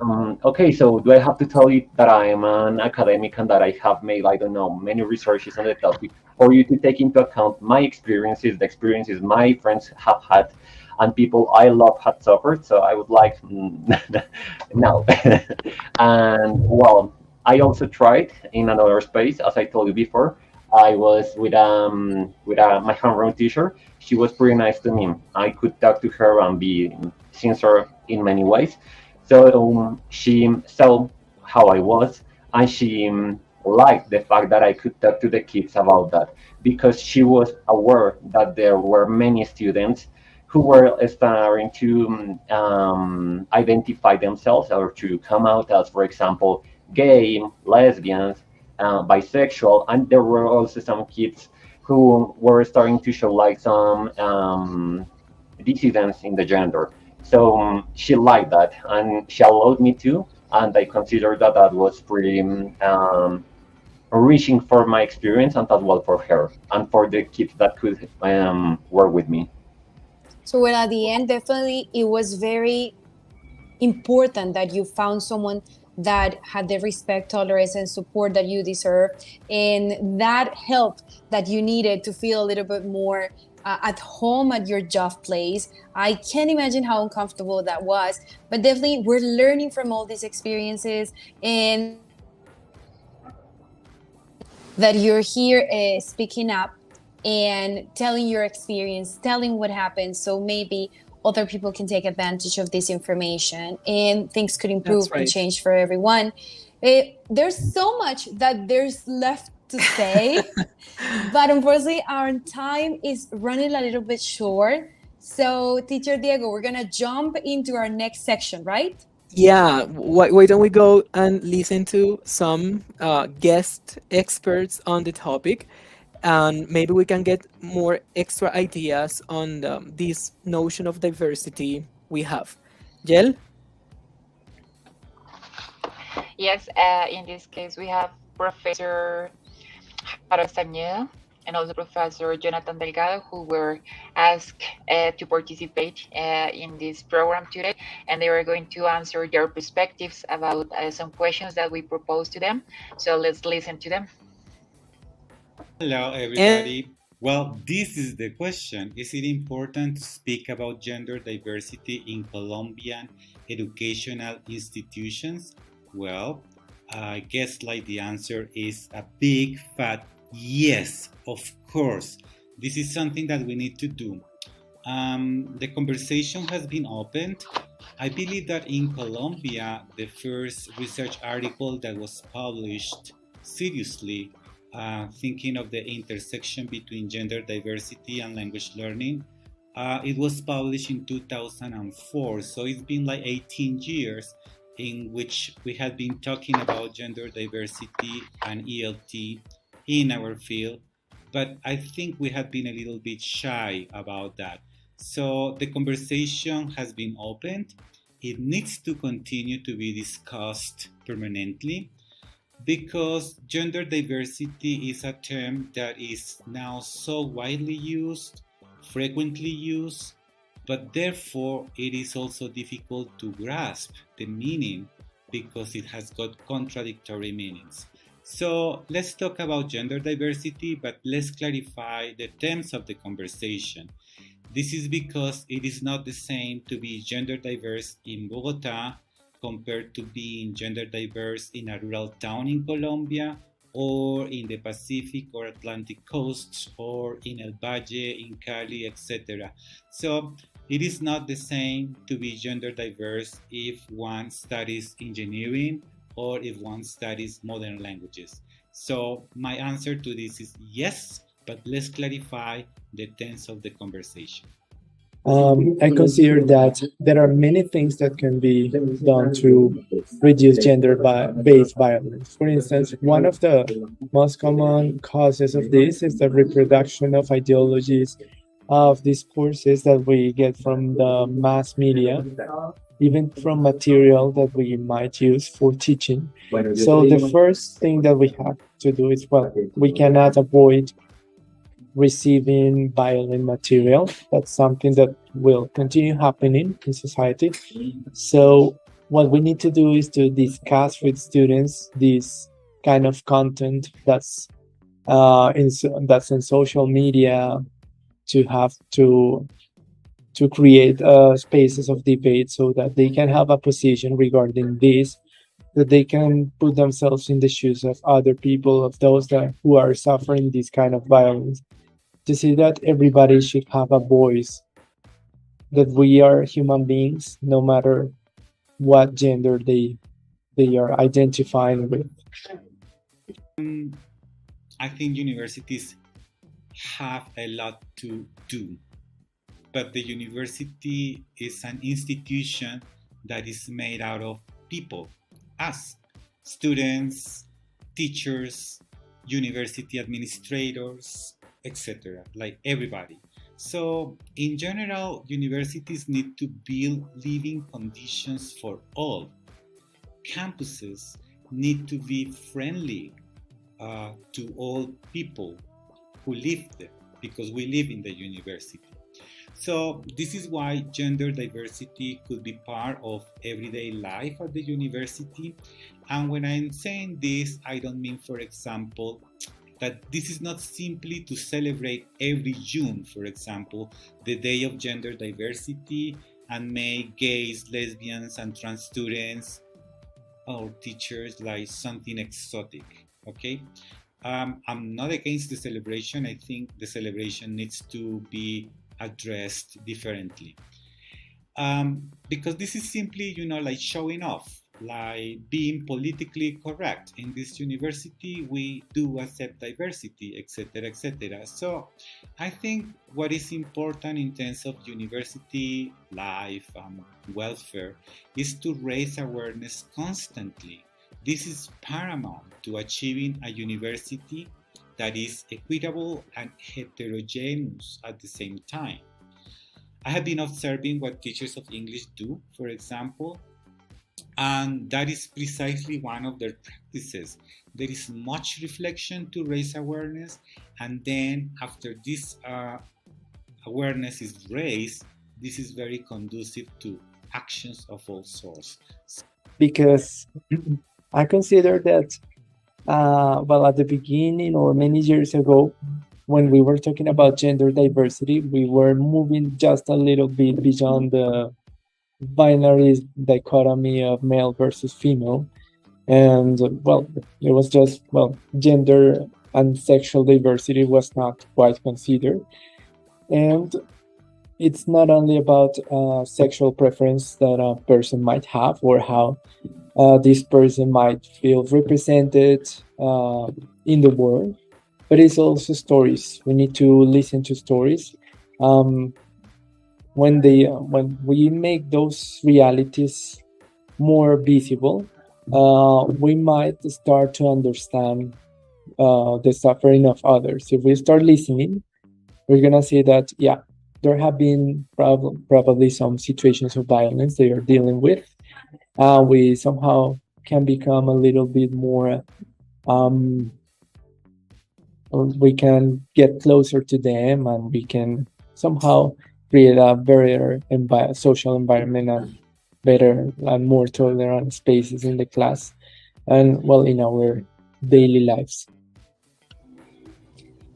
okay, so do I have to tell you that I am an academic and that I have made, I don't know, many researches on the topic, for you to take into account my experiences, the experiences my friends have had, and people I love had suffered? So I was like, no. And well, I also tried in another space, as I told you before. I was with my homeroom teacher. She was pretty nice to me. I could talk to her and be sincere in many ways. So she saw how I was, and she liked the fact that I could talk to the kids about that, because she was aware that there were many students who were starting to identify themselves or to come out as, for example, gay, lesbians, bisexual, and there were also some kids who were starting to show like some dissidents in the gender. So she liked that, and she allowed me to, and I consider that that was pretty reaching for my experience, and as well for her and for the kids that could work with me. So well, at the end, definitely it was very important that you found someone that had the respect, tolerance, and support that you deserve, and that help that you needed to feel a little bit more at home at your job place. I can't imagine how uncomfortable that was, but definitely we're learning from all these experiences, and that you're here speaking up and telling your experience, telling what happened, so maybe other people can take advantage of this information and things could improve and change for everyone. There's so much that there's left to say, but unfortunately our time is running a little bit short. So Teacher Diego, we're gonna jump into our next section, right? Yeah, why don't we go and listen to some guest experts on the topic, and maybe we can get more extra ideas on this notion of diversity we have. Yel? Yes, in this case, we have Professor Castañeda and also Professor Jonathan Delgado, who were asked to participate in this program today, and they were going to answer their perspectives about some questions that we proposed to them. So let's listen to them. Hello, everybody. Well, this is the question. Is it important to speak about gender diversity in Colombian educational institutions? Well, I guess like the answer is a big fat yes, of course. This is something that we need to do. The conversation has been opened. I believe that in Colombia, the first research article that was published seriously, thinking of the intersection between gender diversity and language learning, it was published in 2004. So it's been like 18 years in which we had been talking about gender diversity and ELT in our field, but I think we have been a little bit shy about that. So the conversation has been opened. It needs to continue to be discussed permanently, because gender diversity is a term that is now so widely used, frequently used, but therefore it is also difficult to grasp the meaning because it has got contradictory meanings. So let's talk about gender diversity, but let's clarify the terms of the conversation. This is because it is not the same to be gender diverse in Bogota compared to being gender diverse in a rural town in Colombia, or in the Pacific or Atlantic coasts, or in El Valle, in Cali, etc. So it is not the same to be gender diverse if one studies engineering or if one studies modern languages. So my answer to this is yes, but let's clarify the tense of the conversation. I consider that there are many things that can be done to reduce gender-based violence. For instance, one of the most common causes of this is the reproduction of ideologies of discourses that we get from the mass media, even from material that we might use for teaching. So the first thing that we have to do is, well, we cannot avoid receiving violent material. That's something that will continue happening in society. So what we need to do is to discuss with students this kind of content that's in social media, to have to create spaces of debate so that they can have a position regarding this, that they can put themselves in the shoes of other people, of those who are suffering this kind of violence, to see that everybody should have a voice, that we are human beings, no matter what gender they are identifying with. I think universities have a lot to do, but the university is an institution that is made out of people, us, students, teachers, university administrators, etc., like everybody. So in general, universities need to build living conditions for all. Campuses need to be friendly to all people who live there, because we live in the university. So this is why gender diversity could be part of everyday life at the university. And when I'm saying this, I don't mean, for example, that this is not simply to celebrate every June, for example, the Day of Gender Diversity, and make gays, lesbians, and trans students or teachers like something exotic, okay? I'm not against the celebration. I think the celebration needs to be addressed differently. Because this is simply, like showing off, like being politically correct. In this university, we do accept diversity, etc., etc. So I think what is important in terms of university life and welfare is to raise awareness constantly. This is paramount to achieving a university that is equitable and heterogeneous at the same time. I have been observing what teachers of English do, for example, and that is precisely one of their practices. There is much reflection to raise awareness, and then after this awareness is raised, this is very conducive to actions of all sorts. Because I consider that, at the beginning or many years ago, when we were talking about gender diversity, we were moving just a little bit beyond the binary dichotomy of male versus female. And, it was just, gender and sexual diversity was not quite considered. And it's not only about sexual preference that a person might have, or how this person might feel represented in the world, but it's also stories. We need to listen to stories. When we make those realities more visible, we might start to understand the suffering of others. If we start listening, we're gonna see that, there have been probably some situations of violence they are dealing with. We somehow can become a little bit more, we can get closer to them, and we can somehow create a better social environment, and better and more tolerant spaces in the class and, in our daily lives.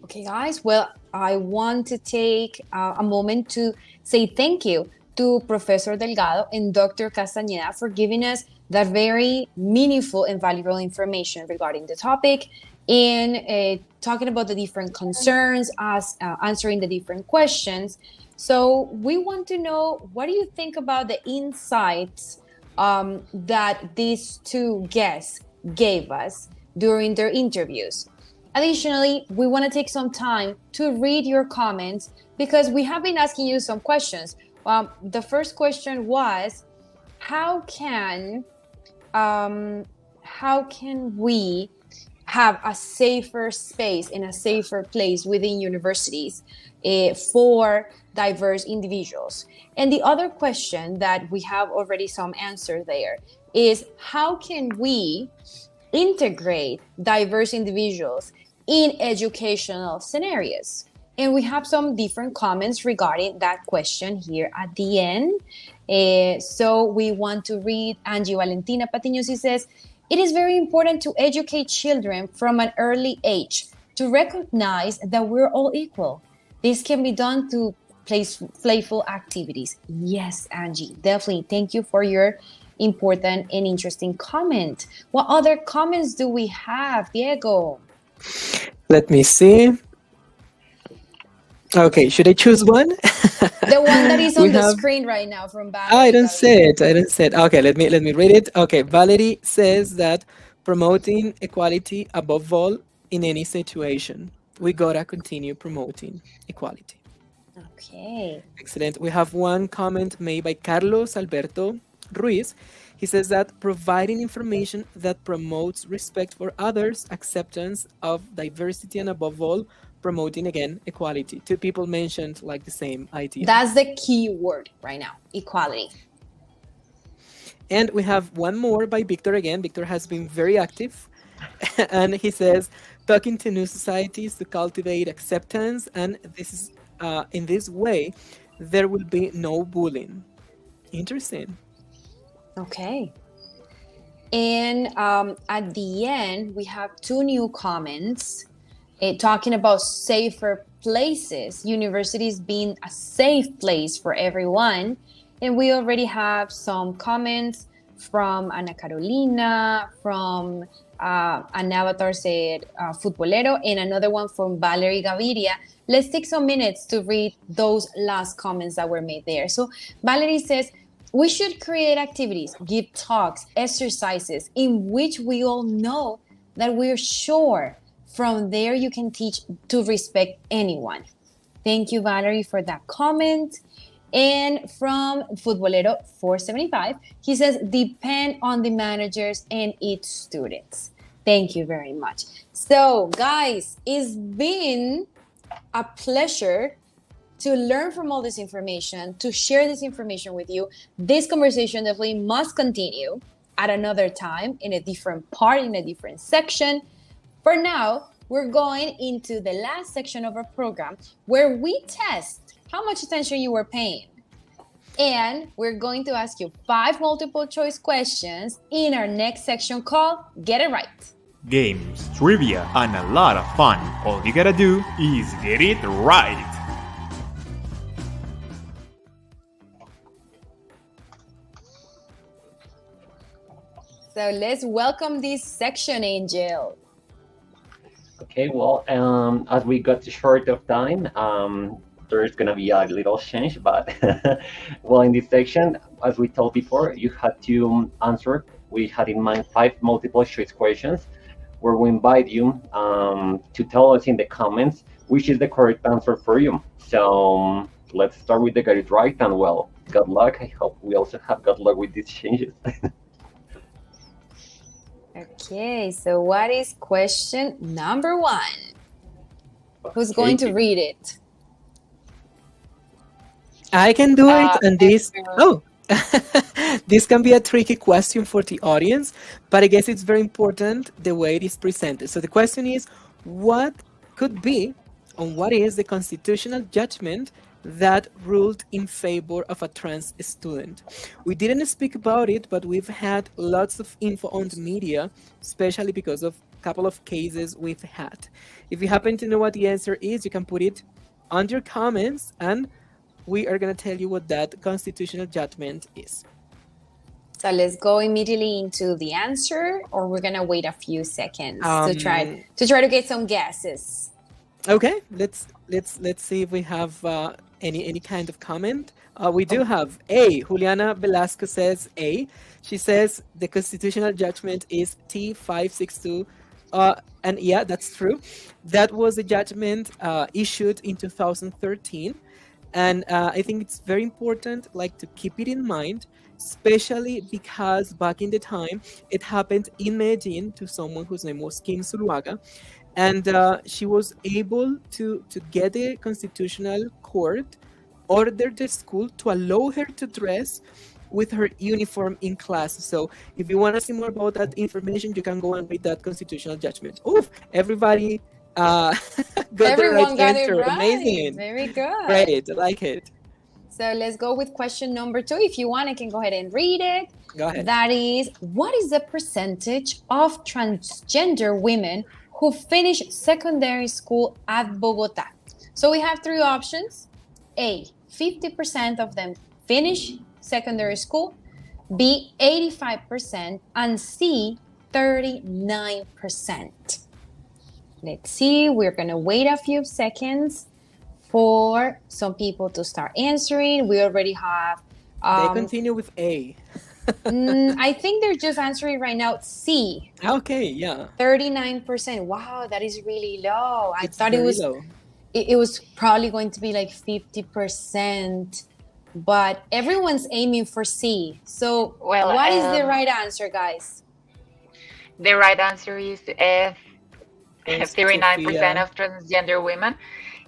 Okay, guys. Well, I want to take a moment to say thank you to Professor Delgado and Dr. Castañeda for giving us that very meaningful and valuable information regarding the topic, and talking about the different concerns, answering the different questions. So we want to know, what do you think about the insights that these two guests gave us during their interviews? Additionally, we want to take some time to read your comments because we have been asking you some questions. The first question was, how can we have a safer space and a safer place within universities for diverse individuals? And the other question that we have already some answer there is, how can we integrate diverse individuals in educational scenarios? And we have some different comments regarding that question here at the end. So we want to read Angie Valentina Patiño. She says, it is very important to educate children from an early age to recognize that we're all equal. This can be done through playful activities. Yes, Angie, definitely. Thank you for your important and interesting comment. What other comments do we have, Diego? Let me see. Okay, should I choose one? The one that is on the screen right now from Valerie. I don't say it. Okay, let me read it. Okay, Valerie says that promoting equality above all in any situation. We gotta continue promoting equality. Okay. Excellent. We have one comment made by Carlos Alberto Ruiz. He says that providing information that promotes respect for others, acceptance of diversity, and above all, promoting, again, equality. Two people mentioned like the same idea. That's the key word right now, equality. And we have one more by Victor again. Victor has been very active. And he says, talking to new societies to cultivate acceptance. And this is in this way, there will be no bullying. Interesting. Okay. And at the end, we have two new comments talking about safer places, universities being a safe place for everyone. And we already have some comments from Ana Carolina, from an avatar said futbolero, and another one from Valerie Gaviria. Let's take some minutes to read those last comments that were made there. So Valerie says, we should create activities, give talks, exercises in which we all know that we're sure from there you can teach to respect anyone. Thank you, Valerie, for that comment. And from Futbolero 475, he says, depend on the managers and its students. Thank you very much. So, guys, it's been a pleasure to learn from all this information, to share this information with you. This conversation definitely must continue at another time in a different part, in a different section. For now, we're going into the last section of our program where we test how much attention you were paying. And we're going to ask you 5 multiple choice questions in our next section called Get It Right. Games, trivia, and a lot of fun. All you gotta do is get it right. So let's welcome this section, Angel. Okay, well, as we got short of time, there's gonna be a little change, but well, in this section, as we told before, you had to answer. We had in mind 5 multiple choice questions, where we invite you to tell us in the comments which is the correct answer for you. So let's start with the Get It Right, and well, good luck. I hope we also have good luck with these changes. Okay, so what is question number 1? Who's going to read it? I can do it, and this... Oh! This can be a tricky question for the audience, but I guess it's very important the way it is presented. So the question is, what could be, and what is the constitutional judgment that ruled in favor of a trans student? We didn't speak about it, but we've had lots of info on the media, especially because of a couple of cases we've had. If you happen to know what the answer is, you can put it on your comments, and we are going to tell you what that constitutional judgment is. So let's go immediately into the answer, or we're going to wait a few seconds to try to get some guesses. Okay, let's see if we have any kind of comment. We do have A. Juliana Velasco says A. She says the constitutional judgment is T562 and yeah, that's true. That was a judgment issued in 2013, and I think it's very important, like, to keep it in mind, especially because back in the time it happened in Medellin to someone whose name was Kim Zuluaga, and she was able to get the constitutional court ordered the school to allow her to dress with her uniform in class. So if you want to see more about that information, you can go and read that constitutional judgment. Oof, everybody got Everyone the right got answer. it right. Amazing. Very good. Great, I like it. So let's go with question number 2. If you want, I can go ahead and read it. Go ahead. That is, what is the percentage of transgender women who finish secondary school at Bogota? So we have 3 options. A, 50% of them finish secondary school. B, 85%. And C, 39%. Let's see. We're going to wait a few seconds for some people to start answering. We already have... They continue with A. I think they're just answering right now C. Okay, yeah. 39%. Wow, that is really low. I It's thought it very was low. it was probably going to be like 50%, but everyone's aiming for C. So Well, what is the right answer, guys? The right answer is Thanks, 39% Sophia. of transgender women.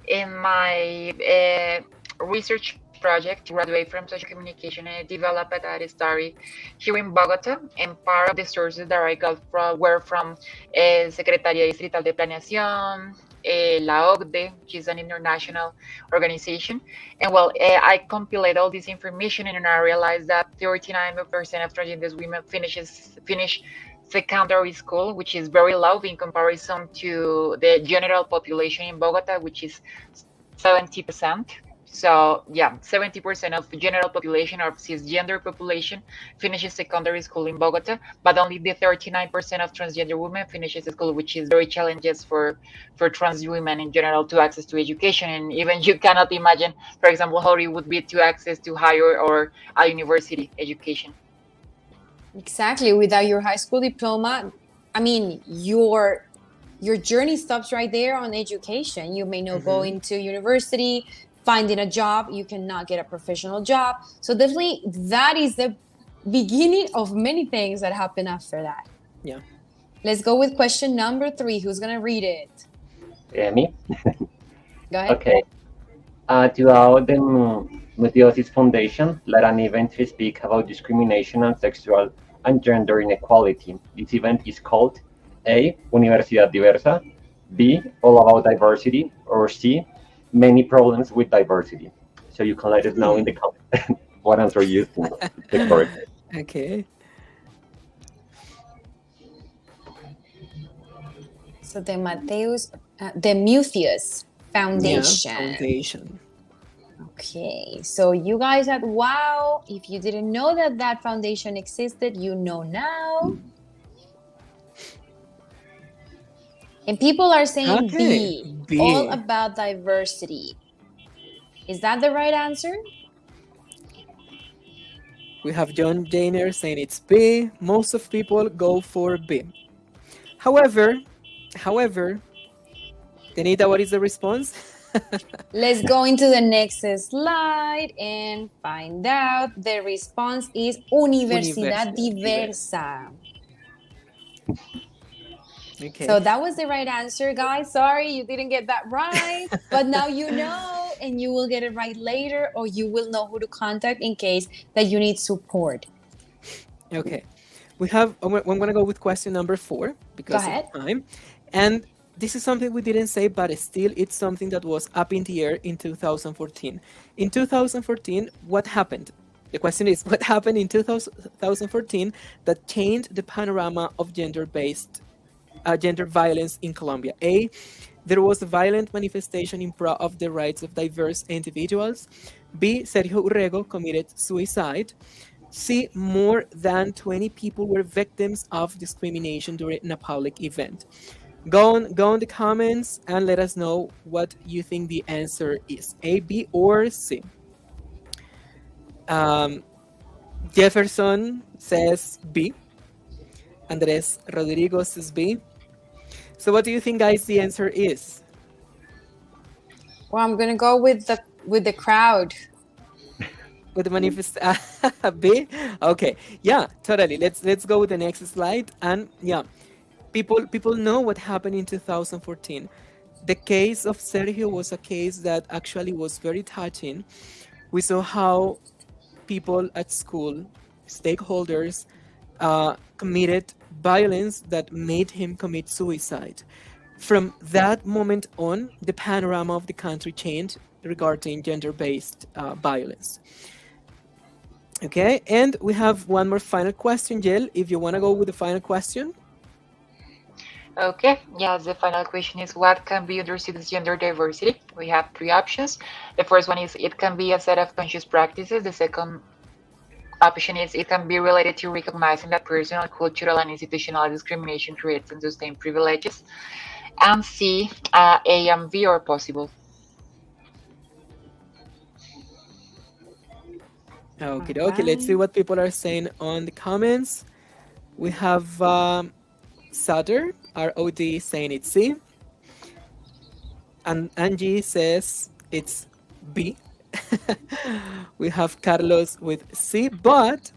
In my research project to graduate from social communication, I developed a study here in Bogota, and part of the sources that I got were from Secretaría Distrital de Planeación, La OCDE, which is an international organization. And well, I compiled all this information, and I realized that 39% of transgender women finish secondary school, which is very low in comparison to the general population in Bogota, which is 70%. So yeah, 70% of the general population or cisgender population finishes secondary school in Bogota, but only the 39% of transgender women finishes school, which is very challenges for trans women in general to access to education. And even you cannot imagine, for example, how it would be to access to higher or a university education. Exactly. Without your high school diploma, I mean, your journey stops right there on education. You may not go into university, finding a job, you cannot get a professional job. So definitely that is the beginning of many things that happen after that. Yeah. Let's go with question number 3. Who's going to read it? Me? Go ahead. Okay. Throughout the Multiosis Foundation led an event to speak about discrimination and sexual and gender inequality. This event is called A, Universidad Diversa, B, All About Diversity, or C, Many Problems with Diversity. So you can let us know in the comments what answer you think is correct. Okay. So the Mutheus Foundation. Yeah, foundation. Okay, so you guys had, wow, if you didn't know that foundation existed, you know now. And people are saying Okay, B, All About Diversity. Is that the right answer? We have John Janer saying it's B. Most of people go for B. However, Denita, what is the response? Let's go into the next slide and find out. The response is Universidad Diversa. Okay. So that was the right answer, guys. Sorry, you didn't get that right, but now you know, and you will get it right later, or you will know who to contact in case that you need support. Okay. I'm going to go with question number 4 because of time. And this is something we didn't say, but still it's something that was up in the air in 2014. In 2014, what happened? The question is, what happened in 2014 that changed the panorama of gender violence in Colombia? A, there was a violent manifestation in pro of the rights of diverse individuals. B, Sergio Urrego committed suicide. C, more than 20 people were victims of discrimination during a public event. Go in the comments and let us know what you think the answer is. A, B, or C. Jefferson says B. Andres Rodrigo says B. So what do you think, guys, the answer is? Well, I'm gonna go with the crowd. With the manifest B? Okay, yeah, totally. Let's go with the next slide. And yeah, people know what happened in 2014. The case of Sergio was a case that actually was very touching. We saw how people at school, stakeholders, committed violence that made him commit suicide. From that moment on, the panorama of the country changed regarding gender-based violence. Okay, and we have one more final question, Yel, if you want to go with the final question. Okay, yes, the final question is what can be understood as gender diversity? We have three options. The first one is it can be a set of conscious practices. The second option is it can be related to recognizing that personal, cultural, and institutional discrimination creates and sustains privileges. And C, A and B are possible. Okay, let's see what people are saying on the comments. We have Sutter, ROD, saying it's C. And Angie says it's B. We have Carlos with C, but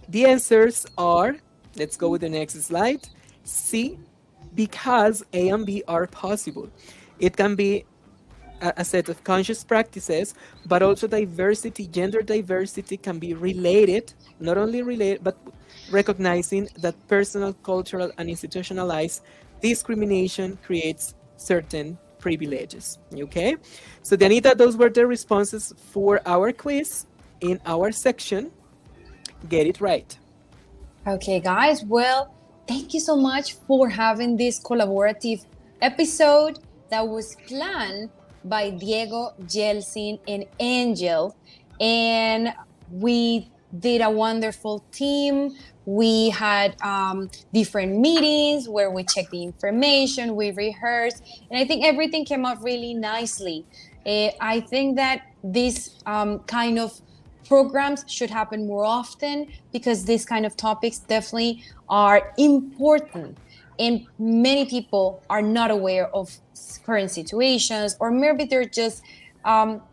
the answers are, let's go with the next slide, C, because A and B are possible. It can be a set of conscious practices, but also diversity, gender diversity can be related, not only related, but recognizing that personal, cultural, and institutionalized discrimination creates certain privileges. Okay, so Dianita, those were the responses for our quiz in our section. Get it right. Okay, guys. Well, thank you so much for having this collaborative episode that was planned by Diego, Yeltsin, and Ángel. And we did a wonderful team. We had different meetings where we checked the information, we rehearsed, and I think everything came out really nicely. I think that these kind of programs should happen more often because these kind of topics definitely are important. And many people are not aware of current situations, or maybe they're just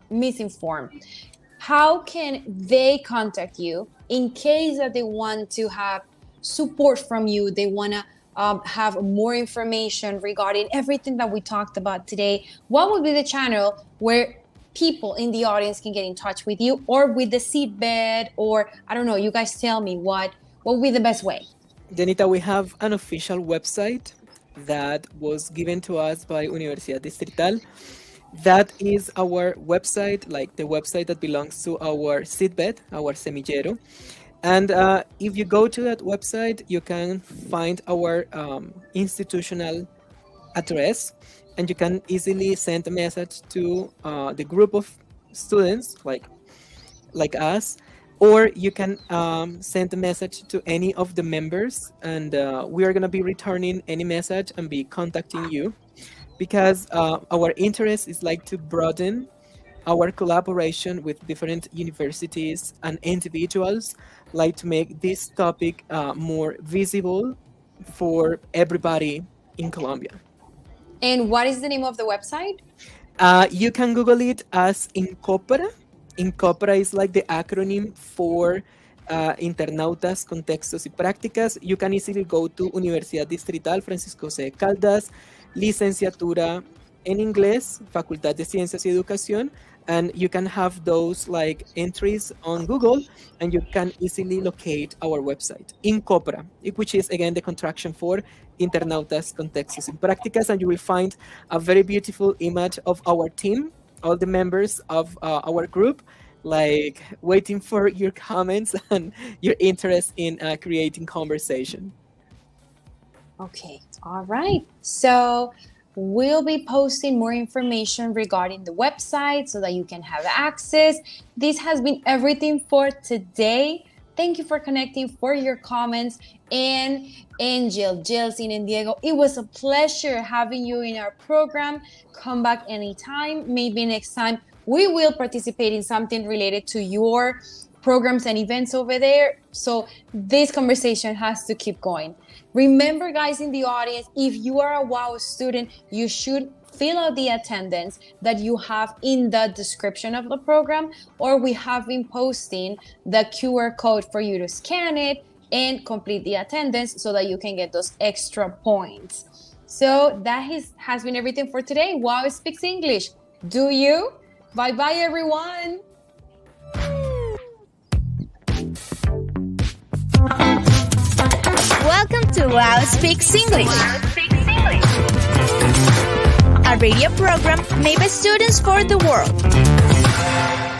misinformed. How can they contact you in case that they want to have support from you? They want to have more information regarding everything that we talked about today. What would be the channel where people in the audience can get in touch with you, or with the seedbed, or I don't know, you guys tell me what would be the best way? Janita, we have an official website that was given to us by Universidad Distrital. That is our website, like the website that belongs to our seedbed, our semillero. And if you go to that website, you can find our institutional address, and you can easily send a message to the group of students like us, or you can send a message to any of the members, and we are going to be returning any message and be contacting you, because our interest is like to broaden our collaboration with different universities and individuals, like to make this topic more visible for everybody in Colombia. And what is the name of the website? You can Google it as Incopra. Incopra is like the acronym for Internautas, Contextos y Prácticas. You can easily go to Universidad Distrital Francisco José de Caldas, Licenciatura en Inglés, Facultad de Ciencias y Educación, and you can have those like entries on Google, and you can easily locate our website, Incopra, which is again the contraction for Internautas, Contextos y Prácticas, and you will find a very beautiful image of our team, all the members of our group, like waiting for your comments and your interest in creating conversation. Okay, all right. So we'll be posting more information regarding the website so that you can have access. This has been everything for today. Thank you for connecting, for your comments. And Ángel, Yeltsin, and Diego, it was a pleasure having you in our program. Come back anytime. Maybe next time we will participate in something related to your programs and events over there. So this conversation has to keep going. Remember, guys in the audience, if you are a WOW student, you should fill out the attendance that you have in the description of the program, or we have been posting the QR code for you to scan it and complete the attendance so that you can get those extra points. So that has been everything for today. WOW speaks English. Do you? Bye-bye, everyone. Welcome to WOW Speaks English, a radio program made by students for the world.